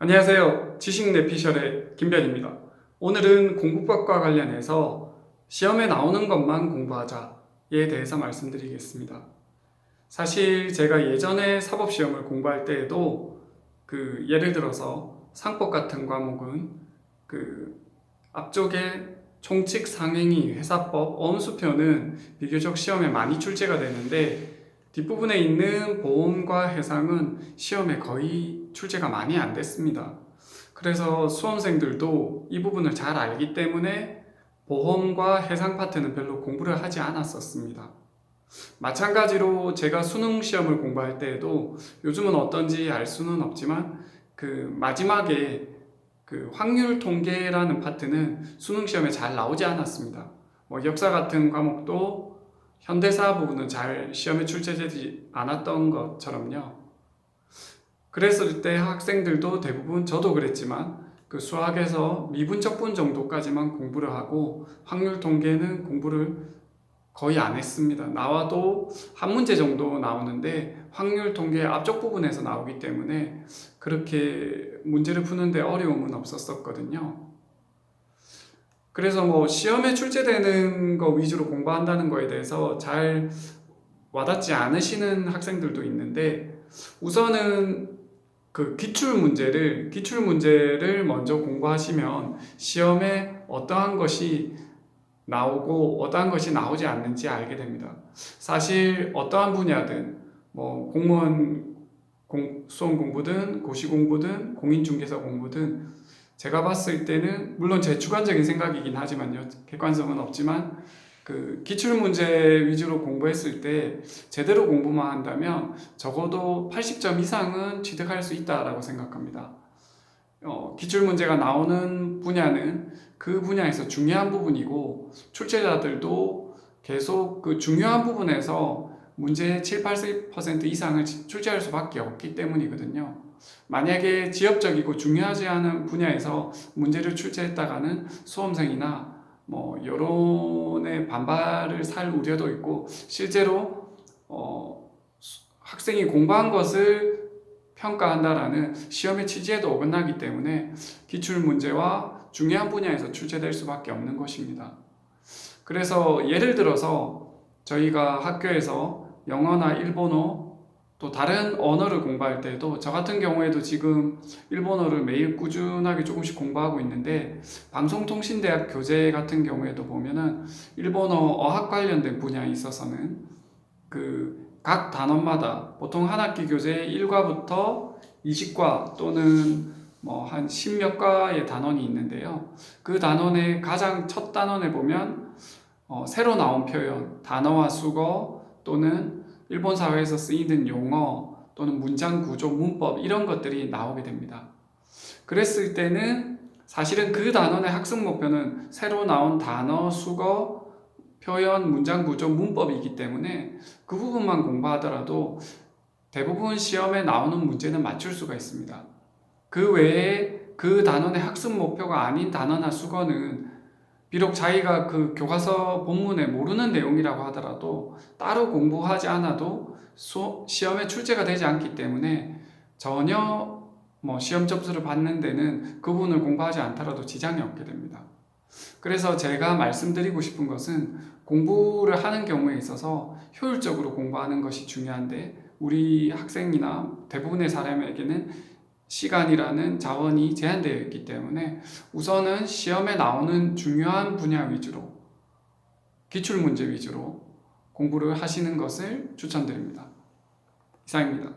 안녕하세요. 지식 내피셜의 김변입니다. 오늘은 공부법과 관련해서 시험에 나오는 것만 공부하자에 대해서 말씀드리겠습니다. 사실 제가 예전에 사법시험을 공부할 때에도 예를 들어서 상법 같은 과목은 앞쪽에 총칙, 상행위, 회사법, 어음수표는 비교적 시험에 많이 출제가 되는데 뒷부분에 있는 보험과 해상은 시험에 거의 출제가 많이 안 됐습니다. 그래서 수험생들도 이 부분을 잘 알기 때문에 보험과 해상 파트는 별로 공부를 하지 않았었습니다. 마찬가지로 제가 수능 시험을 공부할 때에도 요즘은 어떤지 알 수는 없지만 마지막에 확률 통계라는 파트는 수능 시험에 잘 나오지 않았습니다. 역사 같은 과목도 현대사 부분은 잘 시험에 출제되지 않았던 것처럼요. 그랬을 때 학생들도 대부분 저도 그랬지만 수학에서 미분적분 정도까지만 공부를 하고 확률 통계는 공부를 거의 안 했습니다. 나와도 한 문제 정도 나오는데 확률 통계 앞쪽 부분에서 나오기 때문에 그렇게 문제를 푸는데 어려움은 없었거든요. 그래서 시험에 출제되는 거 위주로 공부한다는 거에 대해서 잘 와닿지 않으시는 학생들도 있는데 우선은 기출문제를 먼저 공부하시면 시험에 어떠한 것이 나오고 어떠한 것이 나오지 않는지 알게 됩니다. 사실 어떠한 분야든 공무원 수험 공부든 고시 공부든 공인중개사 공부든 제가 봤을 때는 물론 제 주관적인 생각이긴 하지만요. 객관성은 없지만 기출문제 위주로 공부했을 때 제대로 공부만 한다면 적어도 80점 이상은 취득할 수 있다라고 생각합니다. 기출문제가 나오는 분야는 그 분야에서 중요한 부분이고 출제자들도 계속 중요한 부분에서 문제의 7, 80% 이상을 출제할 수밖에 없기 때문이거든요. 만약에 지역적이고 중요하지 않은 분야에서 문제를 출제했다가는 수험생이나 여론의 반발을 살 우려도 있고 실제로 학생이 공부한 것을 평가한다라는 시험의 취지에도 어긋나기 때문에 기출문제와 중요한 분야에서 출제될 수밖에 없는 것입니다. 그래서 예를 들어서 저희가 학교에서 영어나 일본어 또 다른 언어를 공부할 때도 저 같은 경우에도 지금 일본어를 매일 꾸준하게 조금씩 공부하고 있는데 방송통신대학 교재 같은 경우에도 보면은 일본어 어학 관련된 분야에 있어서는 각 단원마다 보통 한 학기 교재 1과부터 20과 또는 한 10몇 과의 단원이 있는데요. 그 단원의 가장 첫 단원에 보면 새로 나온 표현, 단어와 수거 또는 일본 사회에서 쓰이는 용어 또는 문장 구조, 문법 이런 것들이 나오게 됩니다. 그랬을 때는 사실은 그 단원의 학습 목표는 새로 나온 단어, 수거, 표현, 문장 구조, 문법이기 때문에 그 부분만 공부하더라도 대부분 시험에 나오는 문제는 맞출 수가 있습니다. 그 외에 그 단원의 학습 목표가 아닌 단어나 수거는 비록 자기가 교과서 본문에 모르는 내용이라고 하더라도 따로 공부하지 않아도 시험에 출제가 되지 않기 때문에 전혀 시험 점수를 받는 데는 그 부분을 공부하지 않더라도 지장이 없게 됩니다. 그래서 제가 말씀드리고 싶은 것은 공부를 하는 경우에 있어서 효율적으로 공부하는 것이 중요한데 우리 학생이나 대부분의 사람에게는 시간이라는 자원이 제한되어 있기 때문에 우선은 시험에 나오는 중요한 분야 위주로 기출문제 위주로 공부를 하시는 것을 추천드립니다. 이상입니다.